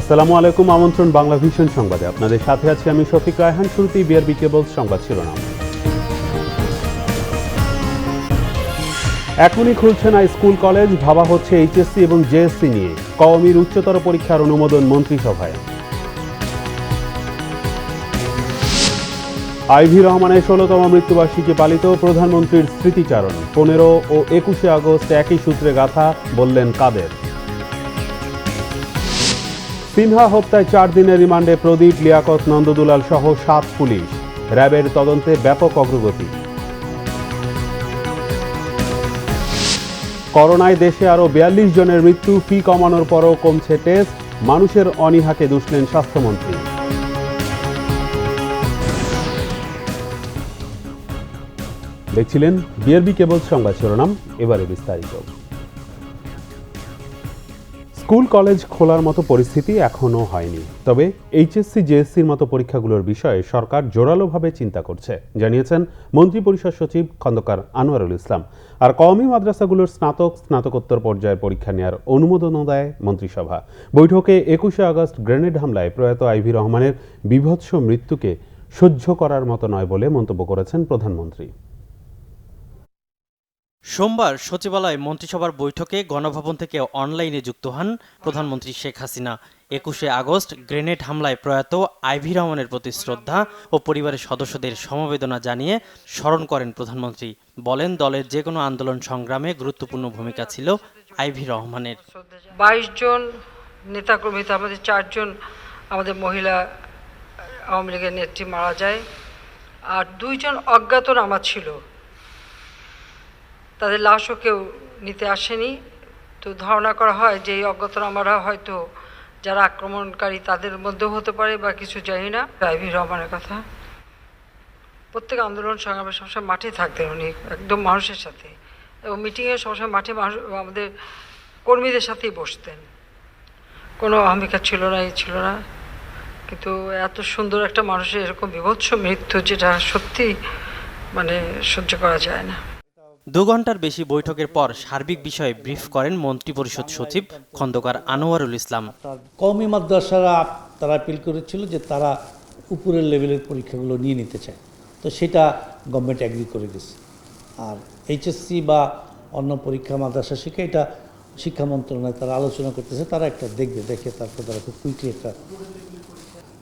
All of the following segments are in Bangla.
আসসালামু আলাইকুম, আমন্ত্রণ বাংলা ভিশন সংবাদে। আপনাদের সাথে আছি আমি শফিক রায়হান। শুরুতেই বিআরবি কেবলস সংবাদ শিরোনাম। এখনই খুলছে না স্কুল কলেজ, ভাবা হচ্ছে এইচএসসি এবং জেএসসি নিয়ে। কওমির উচ্চতর পরীক্ষার অনুমোদন মন্ত্রিসভায়। আইভি রহমানের ১৬তম মৃত্যুবার্ষিকী পালিত, প্রধানমন্ত্রীর স্মৃতিচারণ। ১৫ ও ২১শে আগস্ট একই সূত্রে গাথা, বললেন কাদের। সিনহা হত্যায় ৪ দিনের রিমান্ডে প্রদীপ, লিয়াকত, নন্দদুলাল সহ ৭ পুলিশ। র্যাবের তদন্তে ব্যাপক অগ্রগতি। করোনায় দেশে আরও ৪২ জনের মৃত্যু, ফি কমানোর পরও কমছে টেস্ট। মানুষের অনীহাকে দুষলেন স্বাস্থ্যমন্ত্রী। দেখছিলেন বিআরবি কেবল সংবাদ শিরোনাম, এবারে বিস্তারিত। স্কুল কলেজ খোলার মতো পরিস্থিতি এখনও হয়নি, তবে এইচএসসি জেএসসির মতো পরীক্ষাগুলোর বিষয়ে সরকার জোরালোভাবে চিন্তা করছে, জানিয়েছেন মন্ত্রিপরিষদ সচিব খন্দকার আনোয়ারুল ইসলাম। আর কওমি মাদ্রাসাগুলোর স্নাতকোত্তর পর্যায়ের পরীক্ষা নেওয়ার অনুমোদনও দেয় মন্ত্রিসভা। বৈঠকে ২১শে আগস্ট গ্রেনেড হামলায় প্রয়াত আইভি রহমানের বীভৎস মৃত্যুকে সহ্য করার মতো নয় বলে মন্তব্য করেছেন প্রধানমন্ত্রী। সোমবার সচিবালয় মন্ত্রিসভার বৈঠকে গণভবন থেকে অনলাইনে যুক্ত হন প্রধানমন্ত্রী শেখ হাসিনা। ২১শে আগস্ট গ্রেনেড হামলায় প্রয়াত আইভি রহমানের প্রতি শ্রদ্ধা ও পরিবারের সদস্যদের সমবেদনা জানিয়ে স্মরণ করেন প্রধানমন্ত্রী। বলেন, দলের যে কোনো আন্দোলন সংগ্রামে গুরুত্বপূর্ণ ভূমিকা ছিল আইভি রহমানের। ২২ জন নেতাকর্মী, তার মধ্যে ৪ জন আমাদের মহিলা আওয়ামী লীগের নেত্রী মারা যায়, আর ২ জন অজ্ঞাতনামা ছিল। তাদের লাশও কেউ নিতে আসেনি। তো ধারণা করা হয় যে এই অজ্ঞাতনামারা হয়তো যারা আক্রমণকারী তাদের মধ্যেও হতে পারে বা কিছু, জানি না। আইভি রহমানের কথা, প্রত্যেক আন্দোলন সংগ্রামে সবসময় মাঠে থাকতেন উনি, একদম মানুষের সাথে, এবং মিটিংয়ে সবসময় মাঠে আমাদের কর্মীদের সাথেই বসতেন। কোনো অহমিকা ছিল না, এই ছিল না। কিন্তু এত সুন্দর একটা মানুষের এরকম বীভৎস মৃত্যু, যেটা সত্যি মানে সহ্য করা যায় না। ২ ঘন্টার বেশি বৈঠকের পর সার্বিক বিষয়ে ব্রিফ করেন মন্ত্রিপরিষদ সচিব খন্দকার আনোয়ারুল ইসলাম। কওমি মাদ্রাসারা তারা আপিল করেছিল যে তারা উপরের লেভেলের পরীক্ষাগুলো নিয়ে নিতে চায়, তো সেটা গভর্নমেন্ট অ্যাগ্রি করে গেছে। আর এইচএসসি বা অন্য পরীক্ষা মাদ্রাসা শিক্ষা, এটা শিক্ষা মন্ত্রণালয় তারা আলোচনা করতেছে, তারা একটা দেখে তারপর তারা খুব কুইকলি একটা।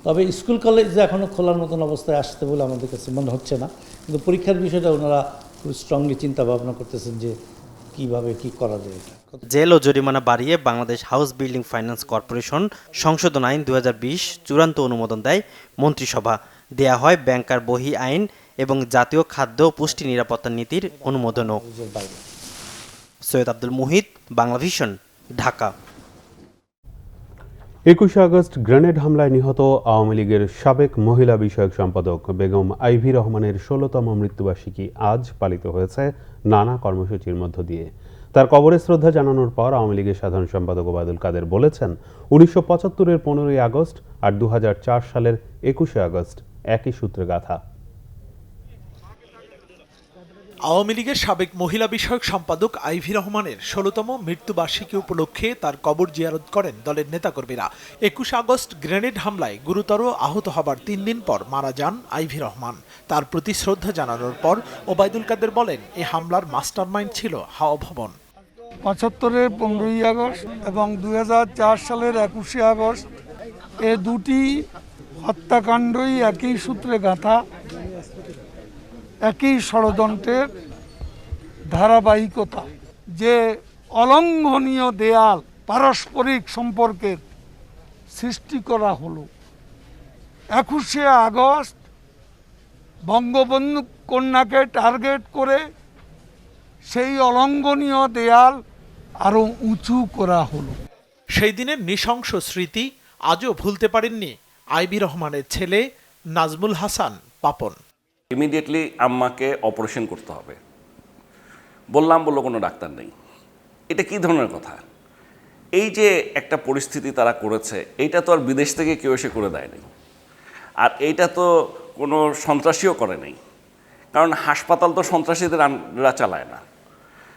তবে স্কুল কলেজ এখনও খোলার মতন অবস্থায় আসতে বলে আমাদের কাছে মনে হচ্ছে না, কিন্তু পরীক্ষার বিষয়টা ওনারা খুব স্ট্রংলি চিন্তা ভাবনা করতেছেন যে কিভাবে কি করা যায়। জেল ও জরিমানা বাড়িয়ে Bangladesh house building finance corporation সংশোধন আইন ২০২০ চূড়ান্ত অনুমোদন দেয় মন্ত্রিসভা। দেয়া হয় ব্যাংকার বহি আইন এবং জাতীয় খাদ্য ও পুষ্টি নিরাপত্তা নীতির অনুমোদনও। সৈয়দ আব্দুল মুহিত, বাংলা ভিশন, ঢাকা। ২১শে আগস্ট গ্রেনেড হামলায় নিহত আওয়ামী লীগের সাবেক মহিলা বিষয়ক সম্পাদক বেগম আইভি রহমানের ১৬তম মৃত্যুবার্ষিকী আজ পালিত হয়েছে নানা কর্মসূচির মধ্য দিয়ে। তার কবরে শ্রদ্ধা জানানোর পর আওয়ামী লীগের সাধারণ সম্পাদক ওবায়দুল কাদের বলেছেন, ১৯৭৫-এর ১৫ই আগস্ট আর ২০০৪ সালের ২১শে আগস্ট একই সূত্রে গাথা। আওয়ামী লীগের সাবেক মহিলা বিষয়ক সম্পাদক আইভি রহমানের ১৬তম মৃত্যুবার্ষিকী উপলক্ষে তার কবর জিয়ারত করেন দলের নেতাকর্মীরা। ২১ আগস্ট গ্রেনেড হামলায় গুরুতর আহত হবার ৩ দিন পর মারা যান আইভি রহমান। তার প্রতি শ্রদ্ধা জানানোর পর ওবায়দুল কাদের বলেন, এই হামলার মাস্টারমাইন্ড ছিল হাওয়া ভবন। ৭৫-এর ১৫ই আগস্ট এবং ২০০৪ সালের ২১শে আগস্ট, এ দুটি হত্যাকাণ্ডই একই সূত্রে গাঁথা, একই ষড়যন্ত্রের ধারাবাহিকতা। যে অলঙ্ঘনীয় দেয়াল পারস্পরিক সম্পর্কের সৃষ্টি করা হলো ২১শে আগস্ট, বঙ্গবন্ধু কন্যাকে টার্গেট করে সেই অলঙ্ঘনীয় দেয়াল আরও উঁচু করা হলো। সেই দিনের নৃশংস স্মৃতি আজও ভুলতে পারেননি আইভি রহমানের ছেলে নাজমুল হাসান পাপন। ইমিডিয়েটলি আম্মাকে অপারেশন করতে হবে বললো কোনো ডাক্তার নেই। এটা কি ধরনের কথা? এই যে একটা পরিস্থিতি তারা করেছে, এইটা তো আর বিদেশ থেকে কেউ এসে করে দেয়নি, আর এইটা তো কোনো সন্ত্রাসীও করে নাই। কারণ হাসপাতাল তো সন্ত্রাসীরা চালায় না,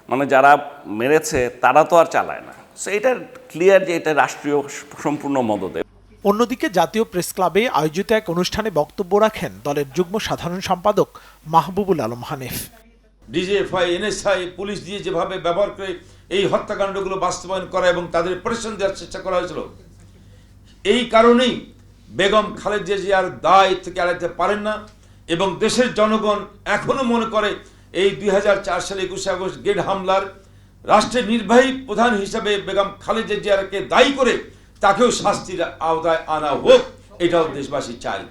মানে যারা মেরেছে তারা তো আর চালায় না। সো এটা ক্লিয়ার যে এটা রাষ্ট্রীয় সম্পূর্ণ মদতে। অন্যদিকে জাতীয় প্রেস ক্লাবে আয়োজিত এক অনুষ্ঠানে বক্তব্য রাখেন দলের যুগ্ম সাধারণ সম্পাদক Mahbubul Alam Hanif. DGFI, NSI, police দিয়ে যেভাবে ব্যবহার করে এই হত্যাকাণ্ডগুলো বাস্তবায়ন করা এবং তাদের প্রোটেকশন দেওয়ার চেষ্টা করা হয়েছিল, এই কারণেই বেগম খালেদা জিয়ার দায় থেকে এড়াতে পারেন না এবং দেশের জনগণ এখনো মনে করে এই 2004 সালে 21 আগস্ট গ্রেনেড হামলার রাষ্ট্রের নির্বাহী প্রধান হিসাবে বেগম খালেদা জিয়াকে দায়ী করে তাকেও শাস্তির আওতায় আনা হোক, এটাও দেশবাসী চায়।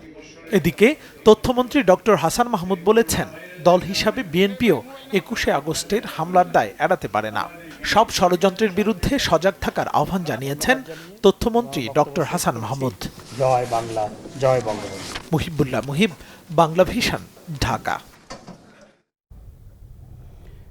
এদিকে তথ্যমন্ত্রী ডক্টর হাসান মাহমুদ বলেছেন, দল হিসাবে বিএনপিও 21 আগস্টের হামলার দায় এড়াতে পারে না। সব ষড়যন্ত্রের বিরুদ্ধে সজাগ থাকার আহ্বান জানিয়েছেন তথ্যমন্ত্রী ডক্টর হাসান মাহমুদ। জয় বাংলা, জয় বঙ্গবন্ধু। মুহিবুল্লাহ মুহিব, বাংলা ভিশন, ঢাকা।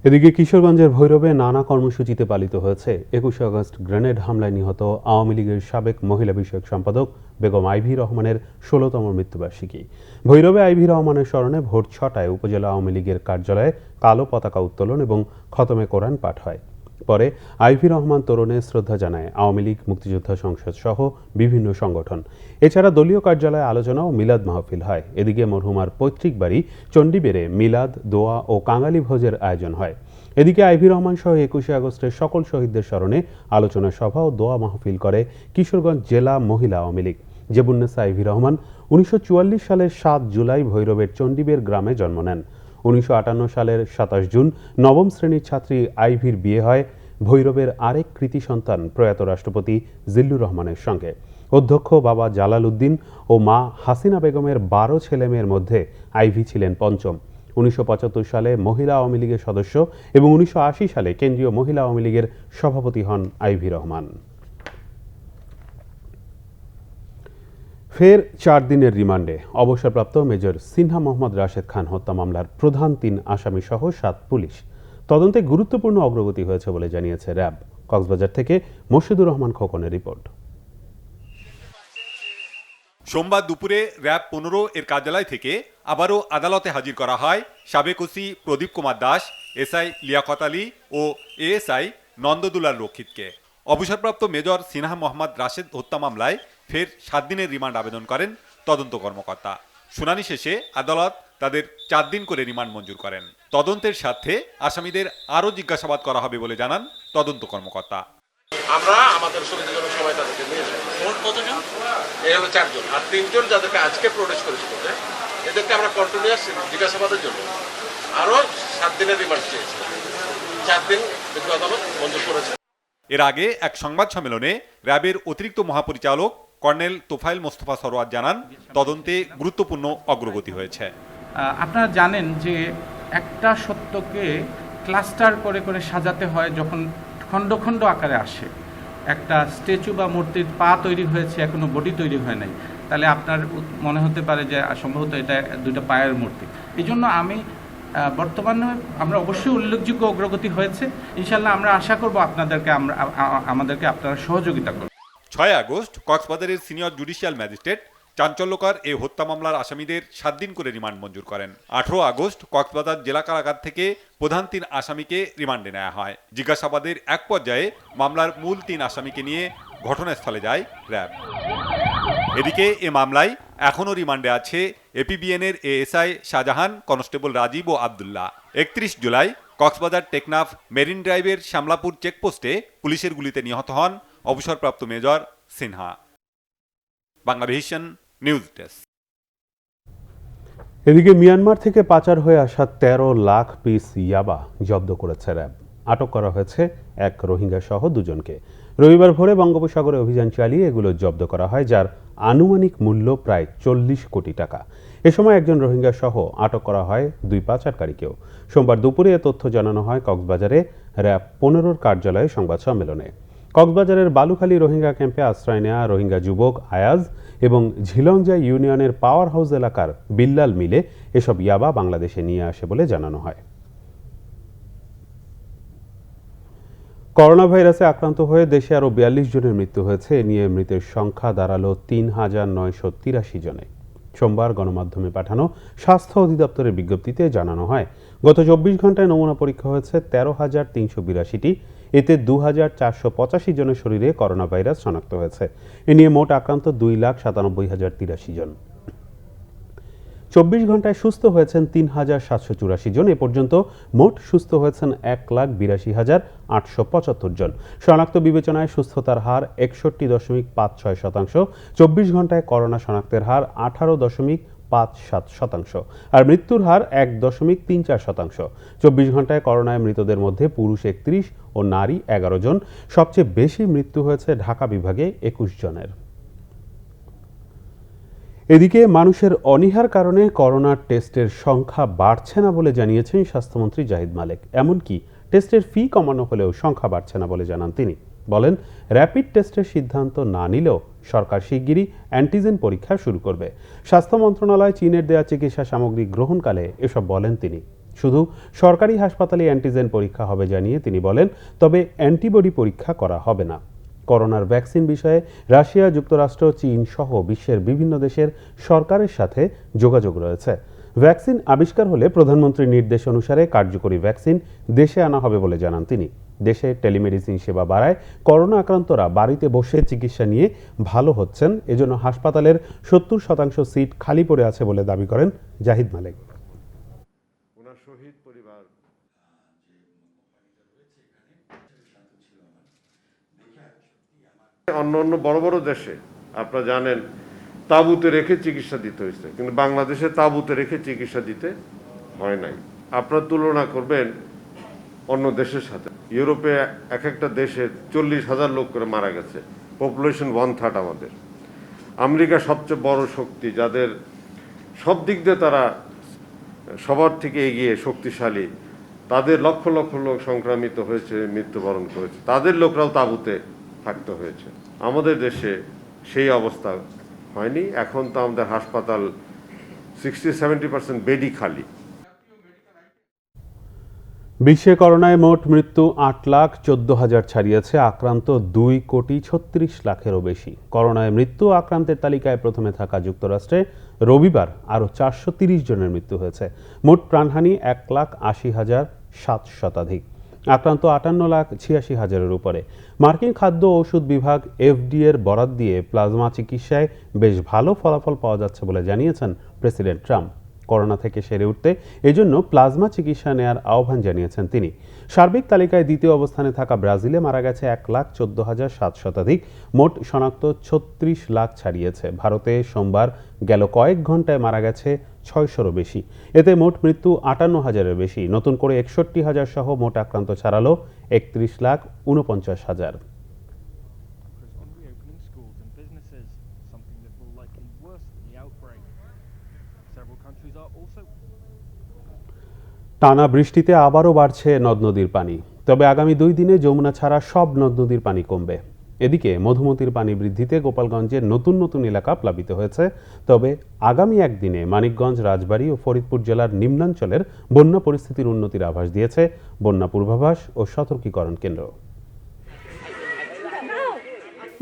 এদিকে কিশোরগঞ্জের ভৈরবে নানা কর্মসূচিতে পালিত হয়েছে 21 আগস্ট গ্রেনেড হামলায় নিহত আওয়ামী লীগের সাবেক মহিলা বিষয়ক সম্পাদক বেগম আইভি রহমানের 16তম মৃত্যুবার্ষিকী। ভৈরবে আইভি রহমানের স্মরণে ভোর 6টায় উপজেলা আওয়ামী লীগের কার্যালয়ে কালো পতাকা উত্তোলন এবং খতমে কোরআন পাঠ হয়। পরে আইভি রহমান তোরণে শ্রদ্ধা জানায় আওয়ামী লীগ, মুক্তিযোদ্ধা সংসদ সহ বিভিন্ন সংগঠন। এছাড়া দলীয় কার্যালয়ে আলোচনা ও মিলাদ মাহফিল হয়। এদিকে মরহুমার পৈতৃক বাড়ি চণ্ডীবেড়ে মিলাদ, দোয়া ও কাঙালি ভোজের আয়োজন হয়। এদিকে আইভি রহমান সহ 21 আগস্টের সকল শহীদদের স্মরণে আলোচনা সভা ও দোয়া মাহফিল করে কিশোরগঞ্জ জেলা মহিলা আওয়ামী লীগ। জেবুন্নেসা আইভি রহমান 1944 সালের 7 জুলাই ভৈরবের চণ্ডীবেড় গ্রামে জন্ম নেন। 1958 সালের 27 জুন নবম শ্রেণীর ছাত্রী আইভির বিয়ে হয় ভৈরবের আরেক কৃতি সন্তান প্রয়াত রাষ্ট্রপতি জিল্লুর রহমানের সঙ্গে। অধ্যক্ষ বাবা জালাল উদ্দিন ও মা হাসিনা বেগমের 12 ছেলেমেয়ের মধ্যে আইভি ছিলেন পঞ্চম। 1975 সালে মহিলা আওয়ামী লীগের সদস্য এবং 1980 সালে কেন্দ্রীয় মহিলা আওয়ামী লীগের সভাপতি হন আইভি রহমান। ফের 4 দিনের রিমান্ডে অবসরপ্রাপ্ত মেজর সিনহা মোহাম্মদ রাশেদ খান হত্যা মামলার প্রধান 3 আসামি সহ 7 পুলিশ। তদন্তে গুরুত্বপূর্ণ অগ্রগতি হয়েছে বলে জানিয়েছে র্যাব। কক্সবাজার থেকে মোর্শেদুর রহমান খোকনের রিপোর্ট। সোমবার দুপুরে র্যাব 15 এর কার্যালয় থেকে আবারও আদালতে হাজির করা হয় সাবেক ওসি প্রদীপ কুমার দাস, এসআই লিয়াকত আলী ও এএসআই নন্দদুলাল রক্ষিতকে। অবসরপ্রাপ্ত মেজর সিনহা মোহাম্মদ রাশেদ হত্যা মামলায় ফের 7 দিনের রিমান্ড আবেদন করেন তদন্ত কর্মকর্তা। শুনানি শেষে আদালত তাদের 4 দিন করে রিমান্ড মঞ্জুর করেন। তদন্তের স্বার্থে আসামিদের আরও জিজ্ঞাসাবাদ করা হবে বলে জানান তদন্ত কর্মকর্তা। আমরা আমাদের সুবিধার জন্য সবাই তাদেরকে নিয়ে যাই। মোট কতজন? এই হলো 4 জন, আর 3 জন যাদেরকে আজকে প্রডিউস করেছি বলে এদেরকে আমরা কন্টিনিউয়াস জিজ্ঞাসাবাদের জন্য আরও 7 দিনের রিমান্ড চেয়েছি। 4 দিন বিজ্ঞ আদালত মঞ্জুর করেছে। এর আগে এক সংবাদ সম্মেলনে র্যাবের অতিরিক্ত মহাপরিচালক কর্নেল তোফায়েল মোস্তফা সরোয়ার জানান, তদন্তে গুরুত্বপূর্ণ অগ্রগতি হয়েছে। আপনারা জানেন যে একটা সত্যকে ক্লাস্টার করে করে সাজাতে হয়, যখন খণ্ড খণ্ড আকারে আসে। একটা স্ট্যাচু বা মূর্তির পা তৈরি হয়েছে, এখনো বডি তৈরি হয় নাই, তাহলে আপনার মনে হতে পারে যে সম্ভবত এটা 2টা পায়ের মূর্তি। এই জন্য বর্তমানে আমরা অবশ্যই উল্লেখযোগ্য অগ্রগতি হয়েছে। ইনশাল্লাহ আমরা আশা করব আমাদেরকে আপনারা সহযোগিতা করবেন। 6 আগস্ট কক্সবাজারের সিনিয়র জুডিশিয়াল ম্যাজিস্ট্রেট চাঞ্চল্যকর এই হত্যা মামলার আসামিদের 7 দিন করে রিমান্ড মঞ্জুর করেন। 18 আগস্ট কক্সবাজার জেলা কারাগার থেকে প্রধান 3 আসামিকে রিমান্ডে নেওয়া হয়। জিজ্ঞাসাবাদের এক পর্যায়ে মামলার মূল 3 আসামিকে নিয়ে ঘটনাস্থলে যায় র্যাব। এদিকে এ মামলায় এখনও রিমান্ডে আছে এপিবিএনের এএসআই শাহজাহান, কনস্টেবল রাজীব ও আবদুল্লাহ। 31 জুলাই কক্সবাজার টেকনাফ মেরিন ড্রাইভের শ্যামলাপুর চেকপোস্টে পুলিশের গুলিতে নিহত হন অবসরপ্রাপ্ত major Sinha. Bangla vision news desk. এদিকে মিয়ানমার থেকে পাচার হয়ে আসা 13 লাখ পিস ইয়াবা জব্দ করেছে র্যাব। আটক করা হয়েছে এক রোহিঙ্গা সহ 2 জনকে। রবিবার ভোরে বঙ্গোপসাগরে অভিযান চালিয়ে এগুলো জব্দ করা হয়, যার আনুমানিক মূল্য প্রায় 40 কোটি টাকা। এ সময় একজন রোহিঙ্গা সহ আটক করা হয় 2 পাচারকারীকেও। সোমবার দুপুরে এ তথ্য জানানো হয় কক্সবাজারে র্যাব 15 কার্যালয়ে সংবাদ সম্মেলনে। কক্সবাজারের বালুখালী রোহিঙ্গা ক্যাম্পে আশ্রয় নেওয়া রোহিঙ্গা যুবক আয়াজ এবং ঝিলংজা ইউনিয়নের পাওয়ার হাউস এলাকার বিল্লাল মিলে এসব ইয়াবা বাংলাদেশে নিয়ে আসে বলে জানানো হয়। করোনা ভাইরাসে আক্রান্ত হয়ে দেশে আরও 42 জনের মৃত্যু হয়েছে। এ নিয়ে মৃতের সংখ্যা দাঁড়ালো 3983 জনে। সোমবার গণমাধ্যমে পাঠানো স্বাস্থ্য অধিদপ্তরের বিজ্ঞপ্তিতে জানানো হয়, গত 24 ঘন্টায় নমুনা পরীক্ষা হয়েছে 13,382টি। এতে ২,৪৮৫ জনের শরীরে করোনা ভাইরাস শনাক্ত হয়েছে। এ নিয়ে মোট আক্রান্ত ২,৯৭,০৮৩ জন। ২৪ ঘন্টায় সুস্থ হয়েছেন ৩,৭৮৪ জন। এ পর্যন্ত মোট সুস্থ হয়েছেন ১,৮২,৮৭৫ জন। শনাক্ত বিবেচনায় সুস্থতার হার ৬১.৫৬%। ২৪ ঘন্টায় করোনা শনাক্তের হার ১৮.৫৭%। আর মৃত্যুর হার ১.৩৪%। ২৪ ঘন্টায় করোনায় মৃতদের মধ্যে পুরুষ ৩১ ও নারী ১১ জন। সবচেয়ে বেশি মৃত্যু হয়েছে ঢাকা বিভাগে ২১ জনের। এদিকে মানুষের অনীহার কারণে করোনার টেস্টের সংখ্যা বাড়ছে না বলে জানিয়েছেন স্বাস্থ্যমন্ত্রী জাহিদ মালেক। এমনকি টেস্টের ফি কমানো হলেও সংখ্যা বাড়ছে না বলে জানান তিনি। বলেন, র্যাপিড টেস্টের সিদ্ধান্ত না নিলেও সরকার শিগগিরই অ্যান্টিজেন পরীক্ষা শুরু করবে। স্বাস্থ্য মন্ত্রণালয় চীনের দেয়া চিকিৎসা সামগ্রী গ্রহণকালে এসব বলেন তিনি। শুধু সরকারি হাসপাতালে অ্যান্টিজেন পরীক্ষা হবে জানিয়ে তিনি বলেন, তবে অ্যান্টিবডি পরীক্ষা করা হবে না। করোনার ভ্যাকসিন বিষয়ে রাশিয়া, যুক্তরাষ্ট্র, চীন সহ বিশ্বের বিভিন্ন দেশের সরকারের সাথে যোগাযোগ রয়েছে। ভ্যাকসিন আবিষ্কার হলে প্রধানমন্ত্রীর নির্দেশ অনুসারে কার্যকরী ভ্যাকসিন দেশে আনা হবে বলে জানান তিনি। দেশে টেলিমেডিসিন সেবা বাড়ায় করোনা আক্রান্তরা বাড়িতে বসে চিকিৎসা নিয়ে ভালো হচ্ছেন। এজন্য হাসপাতালের ৭০% সিট খালি পড়ে আছে বলে দাবি করেন জাহিদ মালেক। অন্য বড় বড় দেশে আপনারা জানেন তাঁবুতে রেখে চিকিৎসা দিতে হয়েছে, কিন্তু বাংলাদেশে তাঁবুতে রেখে চিকিৎসা দিতে হয় নাই। আপনারা তুলনা করবেন অন্য দেশের সাথে। ইউরোপে এক একটা দেশে 40,000 লোক করে মারা গেছে, পপুলেশন 1/3 আমাদের। আমেরিকা সবচেয়ে বড় শক্তি, যাদের সব দিক দিয়ে তারা সবার থেকে এগিয়ে শক্তিশালী, তাদের লক্ষ লক্ষ লোক সংক্রামিত হয়েছে, মৃত্যুবরণ করেছে, তাদের লোকরাও তাঁবুতে থাকতে হয়েছে। আমাদের দেশে সেই অবস্থা হয়নি। এখন তো আমাদের হাসপাতাল 60-70% বেডই খালি। বিশ্বে করোনায় মোট মৃত্যু 8,14,000 ছাড়িয়েছে। আক্রান্ত 2,36,00,000-এরও বেশি। করোনায় মৃত্যু আক্রান্তের তালিকায় প্রথমে থাকা যুক্তরাষ্ট্রে রবিবার আরও 430 জনের মৃত্যু হয়েছে। মোট প্রাণহানি 1,80,700 শতাধিক। আক্রান্ত 58,86,000-এর উপরে। মার্কিন খাদ্য ও ওষুধ বিভাগ এফডিএর বরাত দিয়ে প্লাজমা চিকিৎসায় বেশ ভালো ফলাফল পাওয়া যাচ্ছে বলে জানিয়েছেন প্রেসিডেন্ট ট্রাম্প। করোনা থেকে সেরে উঠতে এজন্য প্লাজমা চিকিৎসা নেয়ার আহ্বান জানিয়েছেন তিনি। সার্বিক তালিকায় দ্বিতীয় অবস্থানে থাকা ব্রাজিলে মারা গেছে 1,14,700 শতাধিক। মোট শনাক্ত 36 লাখ ছাড়িয়েছে। ভারতে সোমবার গেল কয়েক ঘন্টায় মারা গেছে 600-রও বেশি। এতে মোট মৃত্যু 58,000-এর বেশি। নতুন করে 61,000 সহ মোট আক্রান্ত ছাড়ালো 31,49,000। টানা বৃষ্টিতে আবারও বাড়ছে নদ নদীর পানি। তবে আগামী 2 দিনে যমুনা ছাড়া সব নদ নদীর পানি কমবে। এদিকে মধুমতির পানি বৃদ্ধিতে গোপালগঞ্জের নতুন নতুন এলাকা প্লাবিত হয়েছে। তবে আগামী একদিনে মানিকগঞ্জ, রাজবাড়ী ও ফরিদপুর জেলার নিম্নাঞ্চলের বন্যা পরিস্থিতির উন্নতির আভাস দিয়েছে বন্যা পূর্বাভাস ও সতর্কীকরণ কেন্দ্র।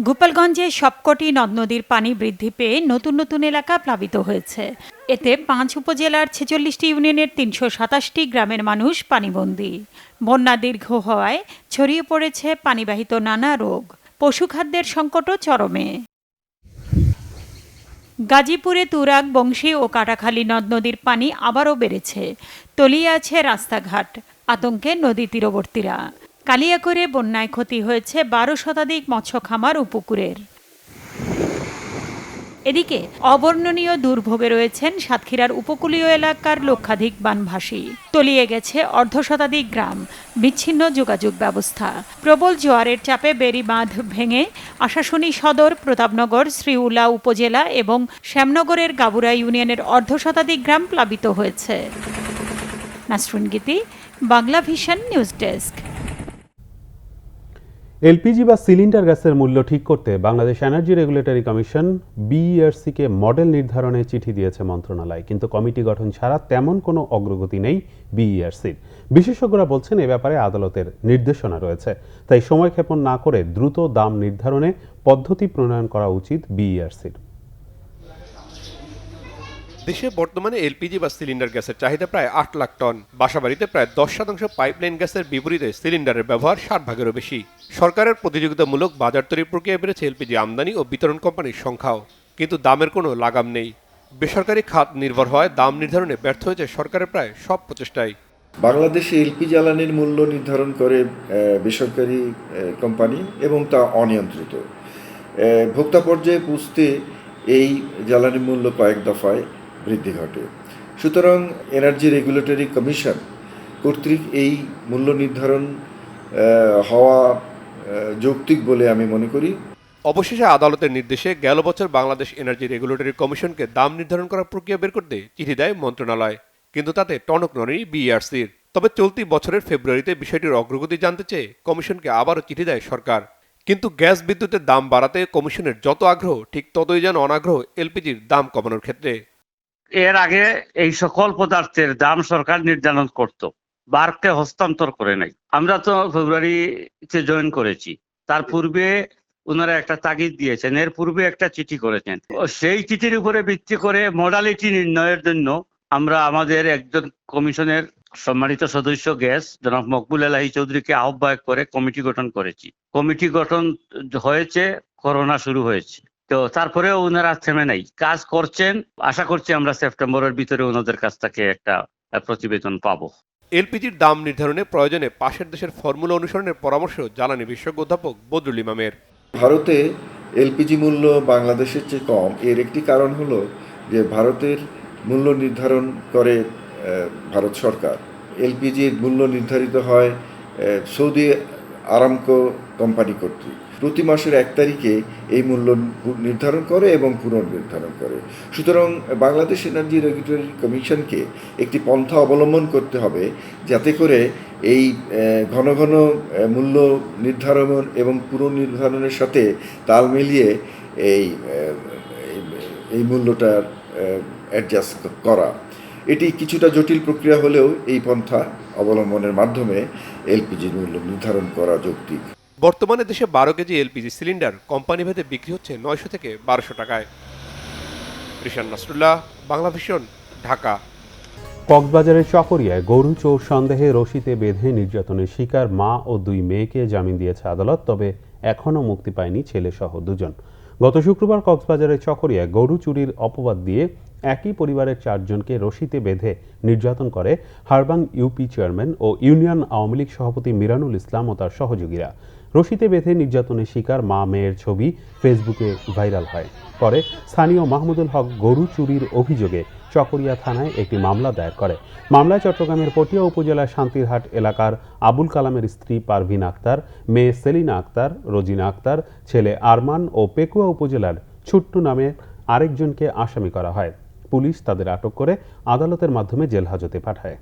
গোপালগঞ্জে সবকটি নদ নদীর পানি বৃদ্ধি পেয়ে নতুন নতুন এলাকা প্লাবিত হয়েছে। এতে 5 উপজেলার 46টি ইউনিয়নের 327টি গ্রামের মানুষ পানিবন্দী। বন্যা দীর্ঘ হওয়ায় ছড়িয়ে পড়েছে পানিবাহিত নানা রোগ। পশুখাদ্যের সংকটও চরমে। গাজীপুরে তুরাগ, বংশী ও কাটাখালী নদ নদীর পানি আবারও বেড়েছে। তলিয়ে আছে রাস্তাঘাট। আতঙ্কে নদী তীরবর্তীরা। কালিয়াকৈরে বন্যায় ক্ষতি হয়েছে 12 শতাধিক মৎস্য খামার ও পুকুরের। এদিকে অবর্ণনীয় দুর্ভোগে রয়েছেন সাতক্ষীরার উপকূলীয় এলাকার লক্ষাধিক বানভাসী। তলিয়ে গেছে 1/2 শতাধিক গ্রাম। বিচ্ছিন্ন যোগাযোগ ব্যবস্থা। প্রবল জোয়ারের চাপে বেড়ি বাঁধ ভেঙে আশাশুনি সদর, প্রতাপনগর, শ্রীউলা উপজেলা এবং শ্যামনগরের গাবুরা ইউনিয়নের 1/2 শতাধিক গ্রাম প্লাবিত হয়েছে। Nasrin Giti, Bangla vision news desk. LPG বা সিলিন্ডার গ্যাসের মূল্য ঠিক করতে বাংলাদেশ এনার্জি রেগুলেটরি কমিশন বিইআরসিকে মডেল নির্ধারণে চিঠি দিয়েছে মন্ত্রণালয়। কিন্তু কমিটি গঠন ছাড়া তেমন কোনো অগ্রগতি নেই বিইআরসির। বিশেষজ্ঞরা বলছেন এ ব্যাপারে আদালতের নির্দেশনা রয়েছে। তাই সময়ক্ষেপণ না করে দ্রুত দাম নির্ধারণে পদ্ধতি প্রণয়ন করা উচিত বিইআরসির। দেশে বর্তমানে এলপিজি বা সিলিন্ডার গ্যাসের চাহিদা প্রায় 8 লাখ টন। বাসাবাড়িতে প্রায় 10% পাইপলাইন গ্যাসের বিপরীতে সিলিন্ডারের ব্যবহার 60 ভাগেরও বেশি। সরকারের প্রতিযোগিতামূলক বাজার তৈরির প্রক্রিয়া বেড়েছে এলপিজি আমদানি ও বিতরণ কোম্পানির সংখ্যাও, কিন্তু দামের কোনো লাগাম নেই। বেসরকারি খাত নির্ভর হয় দাম নির্ধারণে ব্যর্থ হয়েছে সরকারের প্রায় সব প্রচেষ্টাই। বাংলাদেশে এলপি জ্বালানির মূল্য নির্ধারণ করে বেসরকারি কোম্পানি এবং তা অনিয়ন্ত্রিত। ভোক্তা পর্যায়ে পৌঁছতে এই জ্বালানির মূল্য কয়েক দফায় বৃদ্ধি ঘটে। সুতরাং এনার্জি রেগুলেটরি কমিশন কর্তৃক এই মূল্য নির্ধারণ হওয়া যৌক্তিক বলে আমি মনে করি। অবশেষে আদালতের নির্দেশে গেল বছর বাংলাদেশ এনার্জি রেগুলেটরি কমিশনকে দাম নির্ধারণ করার প্রক্রিয়া বের করতে চিঠি দেয় মন্ত্রণালয়, কিন্তু তাতে টনক নড়েনি বিইআরসির। তবে চলতি বছরের ফেব্রুয়ারিতে বিষয়টির অগ্রগতি জানতে চেয়ে কমিশনকে আবারও চিঠি দেয় সরকার। কিন্তু গ্যাস বিদ্যুতের দাম বাড়াতে কমিশনের যত আগ্রহ, ঠিক ততই যেন অনাগ্রহ এলপিজির দাম কমানোর ক্ষেত্রে। এর আগে এই সকল পদার্থের দাম সরকার নির্ধারণ করত, বারকে হস্তান্তর করে নাই। আমরা তো ফেব্রুয়ারিতে জয়েন করেছি, তার পূর্বে ওনারা একটা তাগিদ দিয়েছেন, এর পূর্বে একটা চিঠি করেছেন। সেই চিঠির উপরে ভিত্তি করে মডালিটি নির্ণয়ের জন্য আমরা আমাদের একজন কমিশনের সম্মানিত সদস্য গ্যাস জনাব মকবুল এলাহি চৌধুরীকে আহ্বায়ক করে কমিটি গঠন করেছি। কমিটি গঠন হয়েছে, করোনা শুরু হয়েছে, তো তারপরেও ওনারা থেমে নাই, কাজ করছেন। আশা করছি আমরা সেপ্টেম্বরের ভিতরে ওনাদের কাছ থেকে একটা প্রতিবেদন পাবো। এলপিজির দাম নির্ধারণে প্রয়োজনে পাশের দেশের ফর্মুলা অনুসরণের পরামর্শ জ্বালানি বিশেষজ্ঞ অধ্যাপক বদরুল ইমামের। ভারতে এলপিজি মূল্য বাংলাদেশের চেয়ে কম, এর একটি কারণ হলো যে ভারতের মূল্য নির্ধারণ করে ভারত সরকার। এলপিজির মূল্য নির্ধারিত হয় সৌদি আরামকো কোম্পানি কর্তৃক। প্রতি মাসের 1 তারিখে এই মূল্য নির্ধারণ করে এবং পুনর্নির্ধারণ করে। সুতরাং বাংলাদেশ এনার্জি রেগুলেটরি কমিশনকে একটি পন্থা অবলম্বন করতে হবে, যাতে করে এই ঘন ঘন মূল্য নির্ধারণ এবং পুনর্নির্ধারণের সাথে তাল মিলিয়ে এই মূল্যটার অ্যাডজাস্ট করা। এটি কিছুটা জটিল প্রক্রিয়া হলেও এই পন্থা অবলম্বনের মাধ্যমে এলপিজির মূল্য নির্ধারণ করা যৌক্তিক। বর্তমানে দেশে 12 কেজি এলপিজি সিলিন্ডার কোম্পানি ভেদে বিক্রি হচ্ছে 900 থেকে 1200 টাকায়। রিশান নাসরুল্লাহ, বাংলা ভিশন, ঢাকা। কক্সবাজারের চকরিয়ায় গরু চোর সন্দেহে রশিতে বেঁধে নির্যাতনের শিকার মা ও 2 মেয়েকে জামিন দিয়েছে আদালত, তবে এখনও মুক্তি পায়নি ছেলেসহ 2 জন। গত শুক্রবার কক্সবাজারের চকরিয়ায় গরু চুরির অপবাদ দিয়ে একই পরিবারের 4 জনকে রশিতে বেঁধে নির্যাতন করে হারবাং ইউপি চেয়ারম্যান ও ইউনিয়ন আওয়ামী লীগ সভাপতি মিরানুল ইসলাম ও তার সহযোগীরা। রশিতে বেঁধে নির্যাতনের শিকার মা মেয়ের ছবি ফেসবুকে ভাইরাল হয়। পরে স্থানীয় মাহমুদুল হক গরু চুরির অভিযোগে চকরিয়া থানায় একটি মামলা দায়ের করে। মামলায় চট্টগ্রামের পটিয়া উপজেলার শান্তিরহাট এলাকার আবুল কালামের স্ত্রী পারভিন আক্তার, মেয়ে সেলিনা আক্তার, রোজিনা আক্তার, ছেলে আরমান ও পেকুয়া উপজেলার ছুট্টু নামে আরেকজনকে আসামি করা হয়। পুলিশ তাদের আটক করে আদালতের মাধ্যমে জেল হাজতে পাঠায়।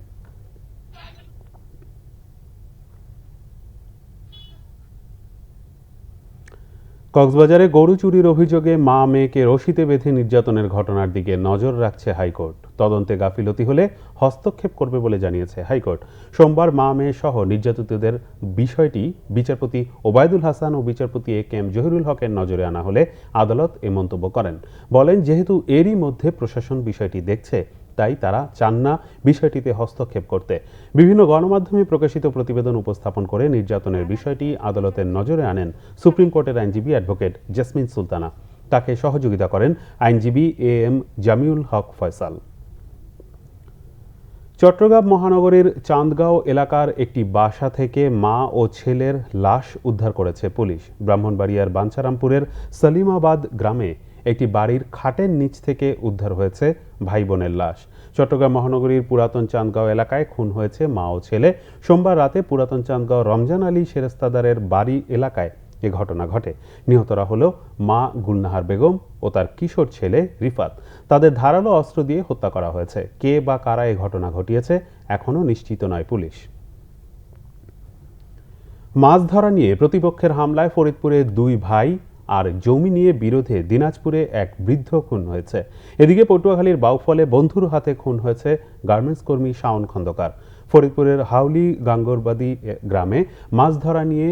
কক্সবাজারে গরু চুরির অভিযোগে মা মেয়েকে রশিতে বেঁধে নির্যাতনের ঘটনার দিকে নজর রাখছে হাইকোর্ট। তদন্তে গাফিলতি হলে হস্তক্ষেপ করবে বলে জানিয়েছে হাইকোর্ট। সোমবার মা মেয়ে সহ নির্যাতিতদের বিষয়টি বিচারপতি ওবায়দুল হাসান ও বিচারপতি এ.কে.এম. জহিরুল হকের নজরে আনা হলে আদালত এ মন্তব্য করেন। বলেন, যেহেতু এরই মধ্যে প্রশাসন বিষয়টি দেখছে, তাই তারা চান না বিষয়টিতে হস্তক্ষেপ করতে। বিভিন্ন গণমাধ্যমে প্রকাশিত প্রতিবেদন উপস্থাপন করে নির্যাতনের বিষয়টি আদালতের নজরে আনেন সুপ্রিম কোর্টের আইনজীবী অ্যাডভোকেট জেসমিন সুলতানা। তাকে সহযোগিতা করেন আইনজীবী এ.এম. জামিউল হক ফয়সাল। চট্টগ্রাম মহানগরীর চান্দগাঁও এলাকার একটি বাসা থেকে মা ও ছেলের লাশ উদ্ধার করেছে পুলিশ। ব্রাহ্মণবাড়িয়ার বাঞ্ছারামপুরের সলিমাবাদ গ্রামে একটি বাড়ির খাটের নিচ থেকে উদ্ধার হয়েছে ভাই বোনের লাশ। চট্টগ্রাম মহানগরীর পুরাতন চান্দগাঁও এলাকায় খুন হয়েছে মা ও ছেলে। সোমবার রাতে পুরাতন চান্দগাঁও রমজান আলী সেরেস্তাদারের বাড়ি এলাকায় এ ঘটনা ঘটে। নিহতরা হলো মা গুলনাহার বেগম ও তার কিশোর ছেলে রিফাত। তাদের ধারালো অস্ত্র দিয়ে হত্যা করা হয়েছে। কে বা কারা এ ঘটনা ঘটিয়েছে এখনও নিশ্চিত নয় পুলিশ। মাছ ধরা নিয়ে প্রতিপক্ষের হামলায় ফরিদপুরে 2 ভাই আর জমি নিয়ে বিরোধে দিনাজপুরে এক বৃদ্ধ খুন হয়েছে। এদিকে পটুয়াখালীর বাউফলে বন্ধুর হাতে খুন হয়েছে গার্মেন্টস কর্মী শাওন খন্দকার। ফরিদপুরের হাউলি গাঙ্গরবাদী গ্রামে মাছ ধরা নিয়ে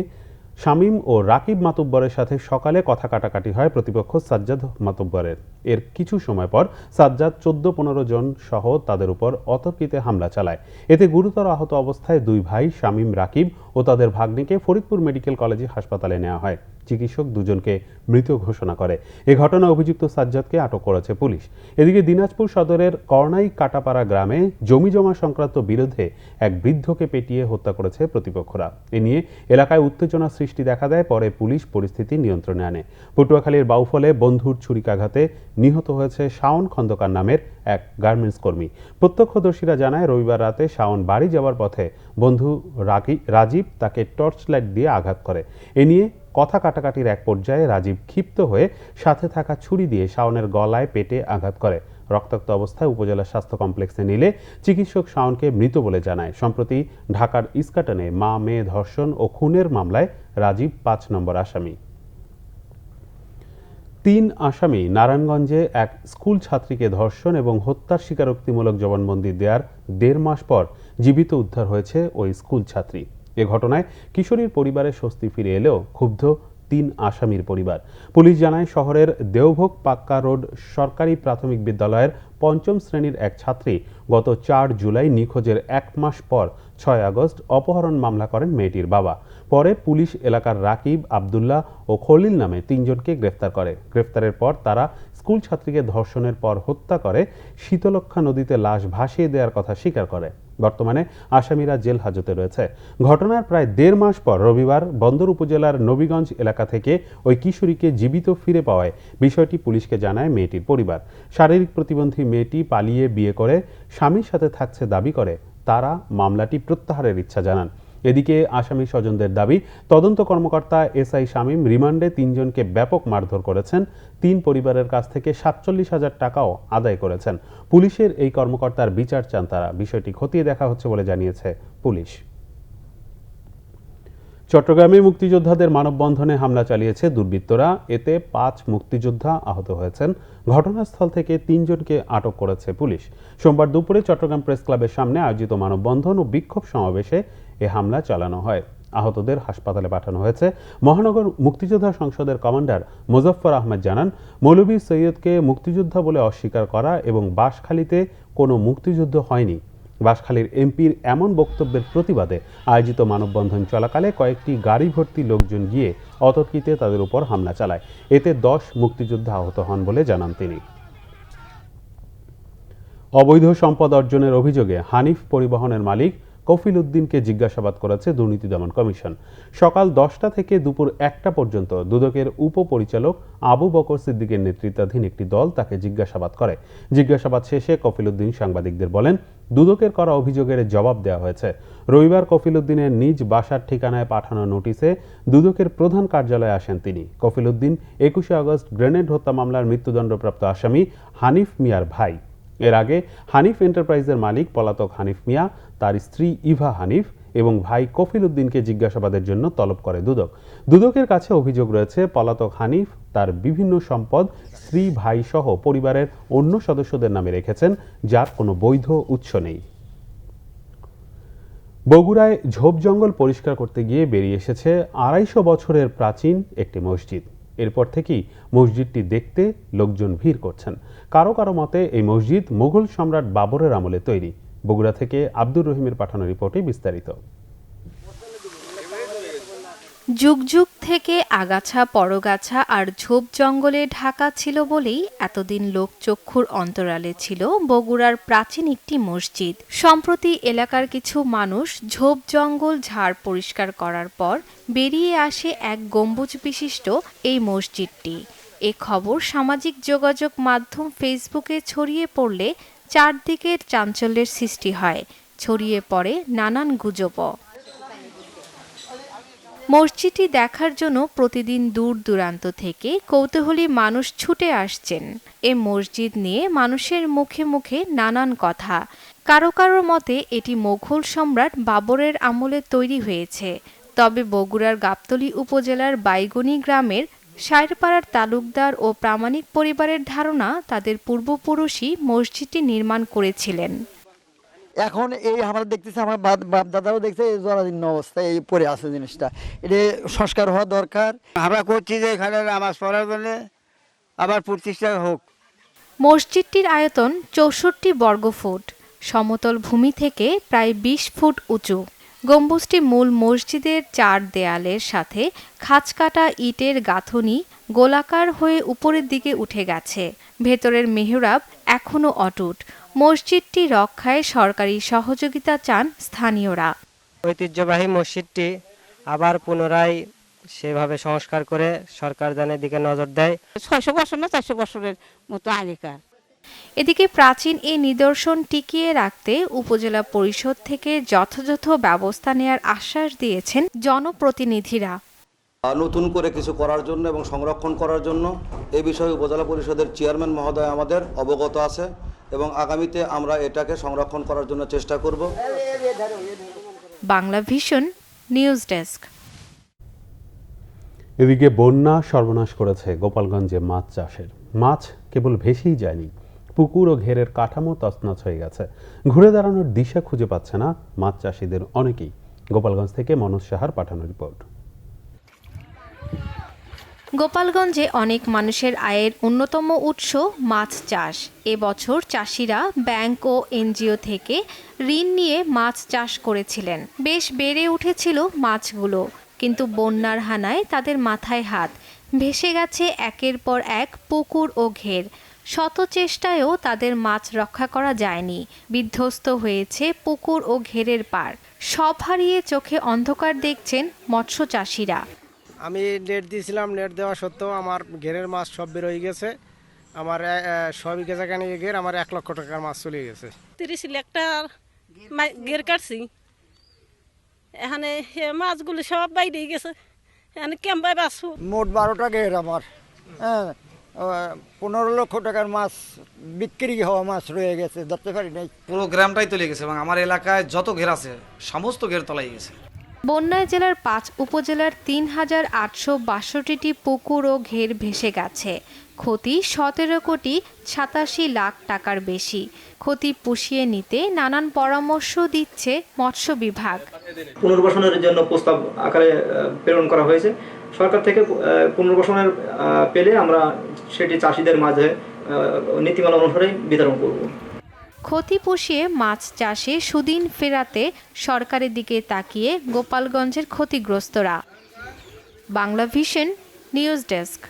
শামীম ও রাকিব মাতুব্বরের সাথে সকালে কথা কাটাকাটি হয় প্রতিপক্ষ সাজ্জাদ মাতুব্বরের। এর কিছু সময় পর সাজ্জাদ 14-15 জন সহ তাদের উপর অতর্কিতে হামলা চালায়। এতে গুরুতর আহত অবস্থায় দুই ভাই শামীম, রাকিব ও তাদের ভাগ্নিকে ফরিদপুর মেডিকেল কলেজ হাসপাতালে নেওয়া হয়। চিকিৎসক দুজনকে মৃত ঘোষণা করে। এ ঘটনায় অভিযুক্ত সাজ্জাদকে আটক করেছে পুলিশ। এদিকে দিনাজপুর সদরের করনাই কাটাপাড়া গ্রামে জমিজমা সংক্রান্ত বিরোধে এক বৃদ্ধকে পেটিয়ে হত্যা করেছে প্রতিপক্ষরা। এ নিয়ে এলাকায় উত্তেজনা সৃষ্টি দেখা দেয়। পরে পুলিশ পরিস্থিতি নিয়ন্ত্রণে আনে। পটুয়াখালীর বাউফলে বন্ধুর ছুরিকাঘাতে নিহত হয়েছে শাওন খন্দকার নামের এক গার্মেন্টস কর্মী। প্রত্যক্ষদর্শীরা জানায়, রবিবার রাতে শাওন বাড়ি যাওয়ার পথে বন্ধু রাজীব তাকে টর্চ লাইট দিয়ে আঘাত করে। এ নিয়ে কথা কাটাকাটির এক পর্যায়ে রাজীব ক্ষিপ্ত হয়ে সাথে থাকা ছুরি দিয়ে শাওনের গলায়, পেটে আঘাত করে। রক্তাক্ত অবস্থায় উপজেলা স্বাস্থ্য কমপ্লেক্সে নিলে চিকিৎসক শাওনকে মৃত বলে জানায়। সম্প্রতি ঢাকার ইস্কাটনে মা মেয়ে ধর্ষণ ও খুনের মামলায় রাজীব 5 নম্বর আসামি। 3 আসামি নারায়ণগঞ্জে এক স্কুল ছাত্রীকে ধর্ষণ এবং হত্যার স্বীকারোক্তিমূলক জবানবন্দি দেওয়ার 1.5 মাস পর জীবিত উদ্ধার হয়েছে ওই স্কুল ছাত্রী। এ ঘটনায় কিশোরীর পরিবারে স্বস্তি ফিরে এলেও ক্ষুব্ধ 3 আসামির পরিবার। পুলিশ জানায়, শহরের দেওভোগ পাক্কা রোড সরকারি প্রাথমিক বিদ্যালয়ের 5ম শ্রেণীর এক ছাত্রী গত 4 জুলাই নিখোঁজের 1 মাস পর 6 আগস্ট অপহরণ মামলা করেন মেয়েটির বাবা। পরে পুলিশ এলাকার রাকিব, আব্দুল্লাহ ও খলিল নামে 3 জনকে গ্রেফতার করে। গ্রেফতারের পর তারা স্কুল ছাত্রীকে ধর্ষণের পর হত্যা করে শীতলক্ষা নদীতে লাশ ভাসিয়ে দেওয়ার কথা স্বীকার করে। বর্তমানে আসামিরা জেল হাজতে রয়েছে। ঘটনার প্রায় 1.5 মাস পর রবিবার বন্দর উপজেলার নবীগঞ্জ এলাকা থেকে ওই কিশোরীকে জীবিত ফিরে পাওয়ায় বিষয়টি পুলিশকে জানায় মেয়েটির পরিবার। শারীরিক প্রতিবন্ধী মেয়েটি পালিয়ে বিয়ে করে স্বামীর সাথে থাকছে দাবি করে তারা মামলাটি প্রত্যাহারের ইচ্ছা জানান। এদিকে আসামি স্বজনদের দাবি, তদন্ত কর্মকর্তা এসআই শামীম রিমান্ডে 3 জনকে ব্যাপক মারধর করেছেন। 3 পরিবারের কাছ থেকে 47,000 টাকাও আদায় করেছেন। পুলিশের এই কর্মকর্তার বিচার চান তারা। বিষয়টি খতিয়ে দেখা হচ্ছে বলে জানিয়েছে পুলিশ। চট্টগ্রামে মুক্তিযোদ্ধাদের মানববন্ধনে হামলা চালিয়েছে দুর্বৃত্তরা। এতে 5 মুক্তিযোদ্ধা আহত হয়েছেন। ঘটনাস্থল থেকে 3 জনকে আটক করেছে পুলিশ। সোমবার দুপুরে চট্টগ্রাম প্রেস ক্লাবের সামনে আয়োজিত মানববন্ধন ও বিক্ষোভ সমাবেশে এ হামলা চালানো হয়। আহতদের হাসপাতালে পাঠানো হয়েছে। মহানগর মুক্তিযোদ্ধা সংসদের কমান্ডার মোজাফফর আহমেদ জানান, মৌলভী সৈয়দকে মুক্তিযোদ্ধা বলে অস্বীকার করা এবং বাঁশখালীতে কোনো মুক্তিযুদ্ধ হয়নি। বাঁশখালীর এমপির এমন বক্তব্যের প্রতিবাদে আয়োজিত মানববন্ধন চলাকালে কয়েকটি গাড়ি ভর্তি লোকজন গিয়ে অতর্কিতে তাদের উপর হামলা চালায়। এতে 10 মুক্তিযোদ্ধা আহত হন বলে জানান তিনি। অবৈধ সম্পদ অর্জনের অভিযোগে হানিফ পরিবহনের মালিক কফিল উদ্দিনকে জিজ্ঞাসাবাদ করেছে দুর্নীতি দমন কমিশন। সকাল 10টা থেকে দুপুর 1টা পর্যন্ত দুদকের উপপরিচালক আবু বকর সিদ্দিকের নেতৃত্বাধীন একটি দল তাকে জিজ্ঞাসাবাদ করে। জিজ্ঞাসাবাদ শেষে কফিল উদ্দিন সাংবাদিকদের বলেন, দুদকের করা অভিযোগের জবাব দেওয়া হয়েছে। রবিবার কফিল উদ্দিনের নিজ বাসার ঠিকানায় পাঠানো নোটিশে দুদকের প্রধান কার্যালয়ে আসেন তিনি। কফিল উদ্দিন 21 আগস্ট গ্রেনেড হত্যা মামলার মৃত্যুদণ্ডপ্রাপ্ত আসামি হানিফ মিয়ার ভাই। এর আগে হানিফ এন্টারপ্রাইজের মালিক পলাতক হানিফ মিয়া, তার স্ত্রী ইভা হানিফ এবং ভাই কফিল উদ্দিনকে জিজ্ঞাসাবাদের জন্য তলব করে দুদক। দুদকের কাছে অভিযোগ রয়েছে, পলাতক হানিফ তার বিভিন্ন সম্পদ স্ত্রী, ভাই সহ পরিবারের অন্য সদস্যদের নামে রেখেছেন, যার কোনো বৈধ উৎস নেই। বগুড়ায় ঝোপ জঙ্গল পরিষ্কার করতে গিয়ে বেরিয়ে এসেছে 250 বছরের প্রাচীন একটি মসজিদ। এরপর থেকেই মসজিদটি দেখতে লোকজন ভিড় করছেন। কারো কারো মতে এই মসজিদ মুঘল সম্রাট বাবরের আমলে তৈরি। বগুড়া থেকে আব্দুর রহিমের পাঠানো রিপোর্টে বিস্তারিত। যুগ যুগ থেকে আগাছা, পরগাছা আর ঝোপ জঙ্গলে ঢাকা ছিল বলেই এতদিন লোকচক্ষুর অন্তরালে ছিল বগুড়ার প্রাচীন একটি মসজিদ। সম্প্রতি এলাকার কিছু মানুষ ঝোপ জঙ্গল ঝাড় পরিষ্কার করার পর বেরিয়ে আসে এক গম্বুজ বিশিষ্ট এই মসজিদটি। এ খবর সামাজিক যোগাযোগ মাধ্যম ফেসবুকে ছড়িয়ে পড়লে চারদিকে চাঞ্চল্যের সৃষ্টি হয়, ছড়িয়ে পড়ে নানান গুজবও। মসজিদটি দেখার জন্য প্রতিদিন দূর দূরান্ত থেকে কৌতূহলী মানুষ ছুটে আসছেন। এ মসজিদ নিয়ে মানুষের মুখে মুখে নানান কথা। কারো কারো মতে এটি মোগল সম্রাট বাবরের আমলে তৈরি হয়েছে। তবে বগুড়ার গাবতলী উপজেলার বাইগনি গ্রামের সাইরপাড়ার তালুকদার ও প্রামাণিক পরিবারের ধারণা তাদের পূর্বপুরুষই মসজিদটি নির্মাণ করেছিলেন। এখন এই আমরা দেখতেছি, আমার বাপ দাদাও দেখছে এই জরাজীর্ণ অবস্থায় এই পড়ে আছে জিনিসটা। এটা সংস্কার হওয়া দরকার। আমরা করছি যে এখানে নামাজ পড়ার জন্য আবার প্রতিষ্ঠা হোক। মসজিদটির আয়তন ৬৪ বর্গফুট, সমতল ভূমি থেকে প্রায় ২০ ফুট উঁচু। গম্বুজটি মূল মসজিদের ৪ দেয়ালের সাথে খাঁজকাটা ইটের গাঁথনি গোলাকার হয়ে উপরের দিকে উঠে গেছে। ভেতরের মেহরাব এখনও অটুট। মসজিদটি রক্ষায় সরকারি সহযোগিতা চান স্থানীয়রা। ঐতিহ্যবাহী মসজিদটি আবার পুনরায় সেভাবে সংস্কার করে সরকার যেন দিকে নজর দেয়। ৬০০ বছর না ৪০০ বছরের মতো আগেকার। এদিকে প্রাচীন এই নিদর্শন টিকিয়ে রাখতে উপজেলা পরিষদ থেকে যথাযথ ব্যবস্থা নেয়ার আশ্বাস দিয়েছেন জনপ্রতিনিধিরা। নতুন করে কিছু করার জন্য এবং সংরক্ষণ করার জন্য এই বিষয়ে উপজেলা পরিষদের চেয়ারম্যান মহোদয় আমাদের অবগত আছে এবং আগামীতে আমরা এটাকে সংরক্ষণ করার জন্য চেষ্টা করব। Bangla vision news desk. এদিকে বন্যা সর্বনাশ করেছে গোপালগঞ্জে মাছ চাষের। মাছ কেবল ভেসেই যায়নি, পুকুর ও ঘেরের কাঠামো তছনছ হয়ে গেছে। ঘুরে দাঁড়ানোর দিশা খুঁজে পাচ্ছে না মাছ চাষিদের অনেকেই। গোপালগঞ্জ থেকে মনোজ সাহার পাঠানো রিপোর্ট। গোপালগঞ্জে অনেক মানুষের আয়ের অন্যতম উৎস মাছ চাষ। এবছর চাষিরা ব্যাংক ও এনজিও থেকে ঋণ নিয়ে মাছ চাষ করেছিলেন। বেশ বেড়ে উঠেছিল মাছগুলো, কিন্তু বন্যার হানায় তাদের মাথায় হাত। ভেসে গেছে একের পর এক পুকুর ও ঘের। শত চেষ্টায়ও তাদের মাছ রক্ষা করা যায়নি। বিধ্বস্ত হয়েছে পুকুর ও ঘেরের পাড়। সব হারিয়ে চোখে অন্ধকার দেখছেন মৎস্য চাষিরা। আমি নেট দিয়েছিলাম, নেট দেওয়া সত্ত্বেও আমার ঘেরের মাছ সব বের হয়ে গেছে। আমার সবই গেছে কেন ঘের, আমার ১ লক্ষ টাকার মাছ চলে গেছে। ৩০ লাখটা ঘের কাটছি, এখানে মাছগুলো সব বাইরে গেছে। এখানে কেমবাই বাঁচবো। মোট 12টা ঘের আমার, হ্যাঁ 15 লক্ষ টাকার মাছ বিক্রি হওয়া মাছ রয়ে গেছে, ধরতে পারি নাই। পুরো গ্রামটাই তলিয়ে গেছে এবং আমার এলাকায় যত ঘের আছে সমস্ত ঘের তলাই গেছে। বন্যায় জেলার ৫ উপজেলার ৩,৮৬২টি পুকুর ও ঘের ভেসে গেছে। ক্ষতি ১৭ কোটি ৮৭ লাখ টাকার বেশি। ক্ষতি পুষিয়ে নিতে নানান পরামর্শ দিচ্ছে মৎস্য বিভাগ। পুনর্বাসনের জন্য প্রস্তাব আকারে প্রেরণ করা হয়েছে। সরকার থেকে পুনর্বাসনের পেলে আমরা সেটি চাষিদের মাঝে নীতিমালা অনুসারে বিতরণ করব। ক্ষতি পুষিয়ে মাছ চাষে সুদিন ফেরাতে সরকারের দিকে তাকিয়ে গোপালগঞ্জের ক্ষতিগ্রস্তরা। Bangla vision news desk.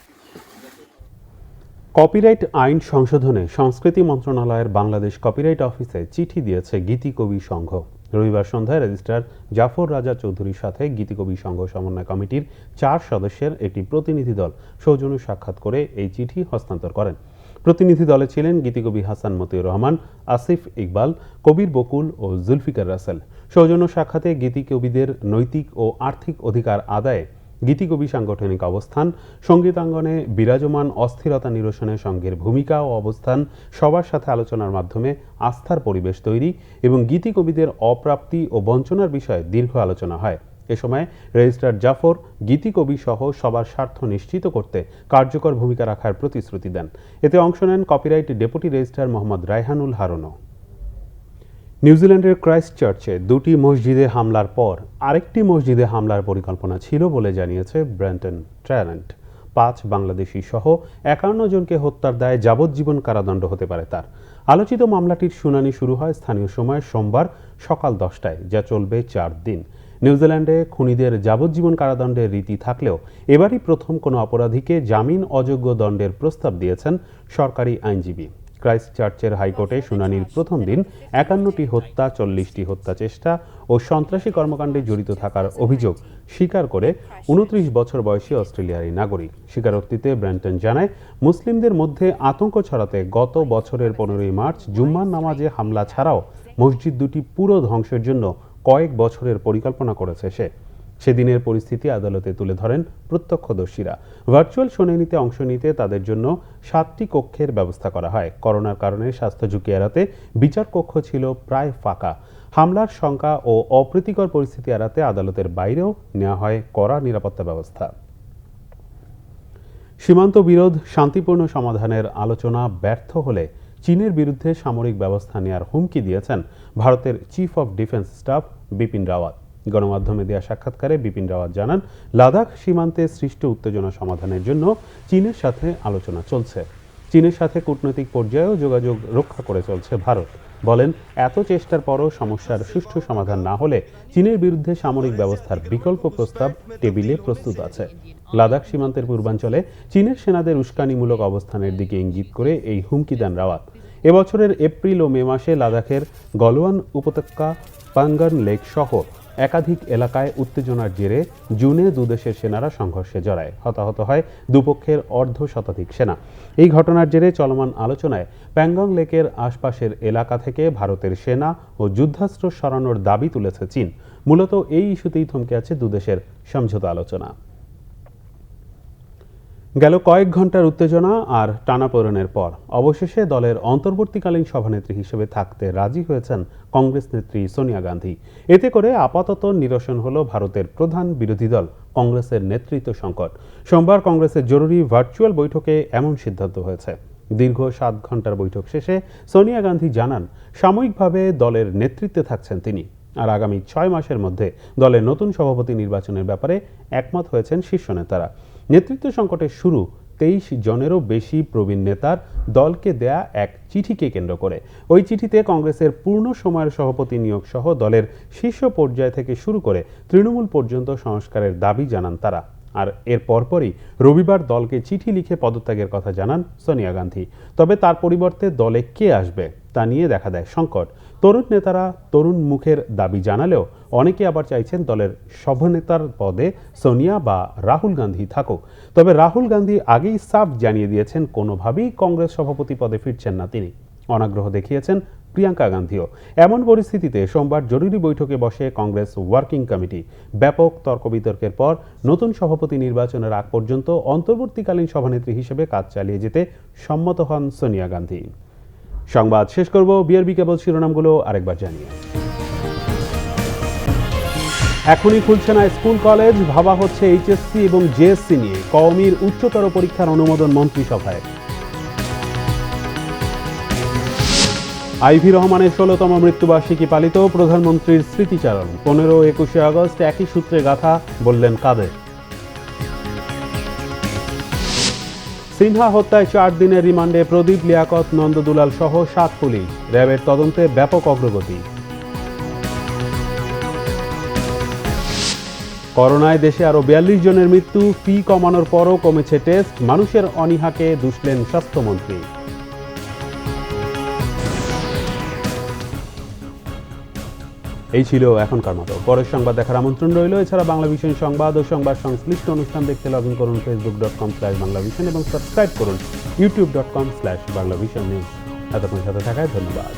Copyright আইন সংশোধনে সংস্কৃতি মন্ত্রণালয়ের বাংলাদেশ কপিরাইট অফিসে চিঠি দিয়েছে গীতিকবি সংঘ। রবিবার সন্ধ্যায় রেজিস্ট্রার জাফর রাজা চৌধুরীর সাথে গীতিকবি সংঘ সমন্বয় কমিটির 4 সদস্যের একটি প্রতিনিধি দল সৌজন্য সাক্ষাৎ করে এই চিঠি হস্তান্তর করেন। প্রতিনিধি দলে ছিলেন গীতিকবি হাসান মতিউর রহমান, আসিফ ইকবাল, কবির বকুল ও জুলফিকার রাসেল। সৌজন্য সাক্ষাতে গীতিকবিদের নৈতিক ও আর্থিক অধিকার আদায়ে গীতিকবি সাংগঠনিক অবস্থান, সঙ্গীতাঙ্গনে বিরাজমান অস্থিরতা নিরসনে সংঘের ভূমিকা ও অবস্থান, সবার সাথে আলোচনার মাধ্যমে আস্থার পরিবেশ তৈরি এবং গীতিকবিদের অপ্রাপ্তি ও বঞ্চনার বিষয়ে দীর্ঘ আলোচনা হয়। এ সময় রেজিস্ট্রার জাফর গীতিকবি সহ সবার স্বার্থ নিশ্চিত করতে কার্যকর ভূমিকা রাখার প্রতিশ্রুতি দেন। এতে অংশ নেন copyright deputy registrar Mohammad Raihanul হারুনও। নিউজিল্যান্ডের ক্রাইস্ট চার্চে 2টি মসজিদে হামলার পর আরেকটি মসজিদে হামলার পরিকল্পনা ছিল বলে জানিয়েছে ব্রেন্টন ট্রায়ান্ট। 5 বাংলাদেশি সহ 51 জনকে হত্যার দায়ে যাবজ্জীবন কারাদণ্ড হতে পারে তার। আলোচিত মামলাটির শুনানি শুরু হয় স্থানীয় সময় সোমবার সকাল 10টায়, যা চলবে 4 দিন। নিউজিল্যান্ডে খুনিদের যাবজ্জীবন কারাদণ্ডের রীতি থাকলেও এবারই প্রথম কোনো অপরাধীকে জামিন অযোগ্য দণ্ডের প্রস্তাব দিয়েছেন সরকারি আইনজীবী। ক্রাইস্ট চার্চের হাইকোর্টে শুনানির প্রথম দিন 51টি হত্যা, 40টি হত্যা চেষ্টা ও সন্ত্রাসী কর্মকাণ্ডে জড়িত থাকার অভিযোগ স্বীকার করে 29 বছর বয়সী অস্ট্রেলিয়ার এই নাগরিক। স্বীকারোক্তিতে ব্র্যান্টন জানায়, মুসলিমদের মধ্যে আতঙ্ক ছড়াতে গত বছরের 15ই মার্চ জুম্মার নামাজে হামলা ছাড়াও মসজিদ দুটি পুরো ধ্বংসের জন্য কয়েক বছরের পরিকল্পনা করেছে সে। সেদিনের পরিস্থিতি আদালতে তুলে ধরেন প্রত্যক্ষদর্শীরা। ভার্চুয়াল শুনানিতে অংশ নিতে তাদের জন্য 7টি কক্ষের ব্যবস্থা করা হয়। করোনার কারণে স্বাস্থ্য ঝুঁকি এড়াতে বিচার কক্ষ ছিল প্রায় ফাঁকা। হামলার শঙ্কা ও অপ্রীতিকর পরিস্থিতি এড়াতে আদালতের বাইরেও নেওয়া হয় কড়া নিরাপত্তা ব্যবস্থা। সীমান্ত বিরোধ শান্তিপূর্ণ সমাধানের আলোচনা ব্যর্থ হলে চীনের বিরুদ্ধে সামরিক ব্যবস্থা নেওয়ার হুমকি দিয়েছেন ভারতের chief of defence staff Bipin Rawat. গণমাধ্যমে দেওয়া সাক্ষাৎকারে বিপিন রাওয়াত জানান, লাদাখ সীমান্তে সৃষ্ট উত্তেজনা সমাধানের জন্য চীনের সাথে আলোচনা চলছে। চীনের সাথে কূটনৈতিক পর্যায়েও যোগাযোগ রক্ষা করে চলছে ভারত। বলেন, এত চেষ্টার পরও সমস্যার সুষ্ঠু সমাধান না হলে চীনের বিরুদ্ধে সামরিক ব্যবস্থার বিকল্প প্রস্তাব টেবিলে প্রস্তুত আছে। লাদাখ সীমান্তের পূর্বাঞ্চলে চীনের সেনাদের উস্কানিমূলক অবস্থানের দিকে ইঙ্গিত করে এই হুমকি দেন রাওয়াত। এবছরের এপ্রিল ও মে মাসে লাদাখের গলওয়ান উপত্যকা, পাঙ্গন লেক সহ একাধিক এলাকায় উত্তেজনার জেরে জুনে দুদেশের সেনারা সংঘর্ষে জড়ায়। হতাহত হয় দুপক্ষের অর্ধশতাধিক সেনা। এই ঘটনার জেরে চলমান আলোচনায় প্যাংগং লেকের আশপাশের এলাকা থেকে ভারতের সেনা ও যুদ্ধাস্ত্র সরানোর দাবি তুলেছে চীন। মূলত এই ইস্যুতেই থমকে আছে দুদেশের সমঝোতা আলোচনা। গেল কয়েক ঘন্টার উত্তেজনা আর টানাপোড়েনের পর অবশেষে দলের অন্তর্বর্তীকালীন সভানেত্রী হিসেবে থাকতে রাজি হয়েছেন কংগ্রেস নেত্রী সোনিয়া গান্ধী। এতে করে আপাতত নিরসন হলো ভারতের প্রধান বিরোধী দল কংগ্রেসের নেতৃত্ব সংকট। সোমবার কংগ্রেসের জরুরি ভার্চুয়াল বৈঠকে এমন সিদ্ধান্ত হয়েছে। দীর্ঘ 7 ঘন্টার বৈঠক শেষে সোনিয়া গান্ধী জানান, সাময়িকভাবে দলের নেতৃত্বে থাকছেন তিনি, আর আগামী 6 মাসের মধ্যে দলের নতুন সভাপতি নির্বাচনের ব্যাপারে একমত হয়েছেন শীর্ষ নেতারা। নেতৃত্ব সংকটের শুরু 23 জনেরও বেশি প্রবীণ নেতার দলকে দেয়া এক চিঠিকে কেন্দ্র করে। ওই চিঠিতে কংগ্রেসের পূর্ণ সময়ের সভাপতি নিয়োগ সহ দলের শীর্ষ পর্যায় থেকে শুরু করে তৃণমূল পর্যন্ত সংস্কারের দাবি জানান তারা। আর এর পরপরই রবিবার দলকে চিঠি লিখে পদত্যাগের কথা জানান সোনিয়া গান্ধী। তবে তার পরিবর্তে দলে কে আসবে তা নিয়ে দেখা দেয় সংকট। তরুণ নেতারা তরুণ মুখের দাবি জানালেও অনেকে আবার চাইছেন দলের সভানেতার পদে সোনিয়া বা রাহুল গান্ধী থাকুক। তবে রাহুল গান্ধী আগেই সাফ জানিয়ে দিয়েছেন কোনোভাবেই কংগ্রেস সভাপতি পদে ফিরছেন না তিনি। অনাগ্রহ দেখিয়েছেন প্রিয়াঙ্কা গান্ধীও। এমন পরিস্থিতিতে সোমবার জরুরি বৈঠকে বসে কংগ্রেস ওয়ার্কিং কমিটি। ব্যাপক তর্ক বিতর্কের পর নতুন সভাপতি নির্বাচনের আগ পর্যন্ত অন্তর্বর্তীকালীন সভানেত্রী হিসেবে কাজ চালিয়ে যেতে সম্মত হন সোনিয়া গান্ধী। সংবাদ শেষ করব বিআরবি কেবল শিরোনামগুলো আরেকবার জানিয়ে। এখনই খুলছে না স্কুল কলেজ, ভাবা হচ্ছে এইচএসসি এবং জেএসসি নিয়ে। কওমির উচ্চতর পরীক্ষার অনুমোদন মন্ত্রিসভায়। আইভি রহমানের 16তম মৃত্যুবার্ষিকী পালিত, প্রধানমন্ত্রীর স্মৃতিচারণ। 15-21 আগস্ট একই সূত্রে গাথা, বললেন কাদের। সিনহা হত্যায় 4 দিনের রিমান্ডে প্রদীপ, লিয়াকত, নন্দদুলাল সহ 7 পুলিশ। র্যাবের তদন্তে ব্যাপক অগ্রগতি। করোনায় দেশে আরো 42 জনের মৃত্যু, ফি কমানোর পরও কমেছে টেস্ট। মানুষের অনীহাকে দুষলেন স্বাস্থ্যমন্ত্রী। এই ছিল এখনকার মতো। পরের সংবাদ দেখার আমন্ত্রণ রইল। এছাড়া বাংলাভিশন সংবাদ ও সংবাদ সংশ্লিষ্ট অনুষ্ঠান দেখতে লগ ইন করুন facebook.com/বাংলাভিশন এবং সাবস্ক্রাইব করুন youtube.com/বাংলাভিশন নিউজ। এতক্ষণ সাথে থাকায় ধন্যবাদ।